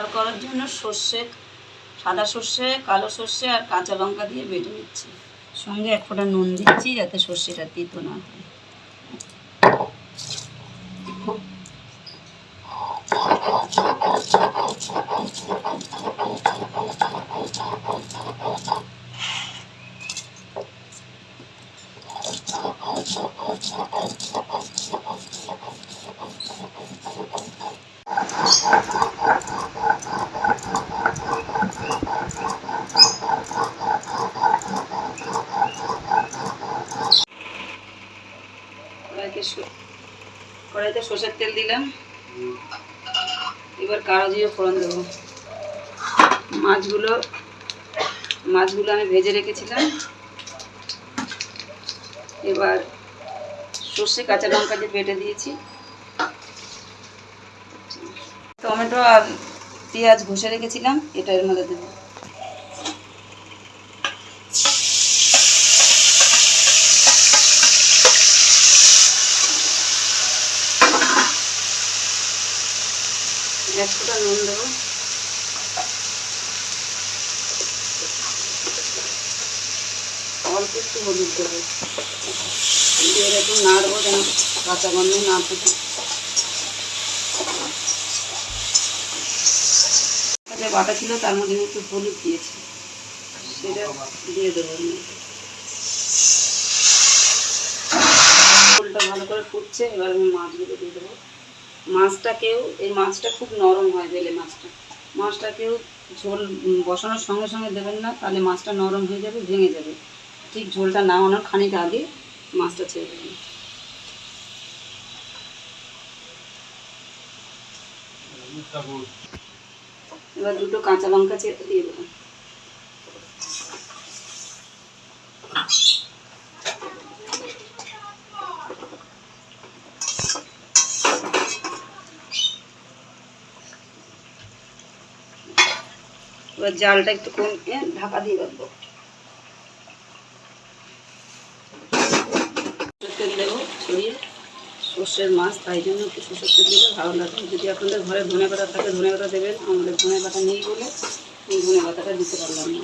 ঝাল করার জন্য সর্ষে, সাদা সর্ষে, কালো সর্ষে আর কাঁচা লঙ্কা দিয়ে বেটে নিচ্ছি। সঙ্গে এক ফোঁটা নুন দিচ্ছি যাতে সর্ষেটা তিতো না হয়। কড়াইতে সর্ষের তেল দিলাম, এবার কালো জিরে ফোড়ন দেবো। মাছগুলো আমি ভেজে রেখেছিলাম। এবার সর্ষে কাঁচা লঙ্কা দিয়ে বেটে দিয়েছি, টমেটো আর পেঁয়াজ ঘষে রেখেছিলাম, এটা এর মধ্যে দেবো। এক ফোঁটা নুন দেবো, অল্প একটু হলুদ দেবো, দিয়ে একটু নাড়বো যেন কাঁচা গন্ধ না থাকে। বাটা ছিল তার মধ্যে একটু হলুদ দিয়েছি, সেটা দিয়ে দেবো। ঝোলটা ভালো করে ফুটছে, এবার আমি মাছগুলো দিয়ে দেবো। এই মাছটা খুব নরম হয়, বেলে মাছটা কেউ ঝোল বসানোর সঙ্গে সঙ্গে দেবেন না, তাহলে মাছটা নরম হয়ে যাবে, ভেঙে যাবে। ঠিক ঝোলটা নামানোর খানিক আগে মাছটা ছেড়ে দেবেন। এবার দুটো কাঁচা লঙ্কা চেটে দিয়ে দেবেন। এবার জালটা একটু কমিয়ে ঢাকা দিয়ে রাখবো। তেল দেবো ছড়িয়ে, সর্ষের মাছ তাই জন্য একটু সর্ষের তেল দিলে ভালো লাগে। যদি আপনাদের ঘরে ধনে পাতা থাকে ধনে পাতা দেবেন, আমাদের ধনে পাতা নেই বলে ধনে পাতাটা দিতে পারলাম না।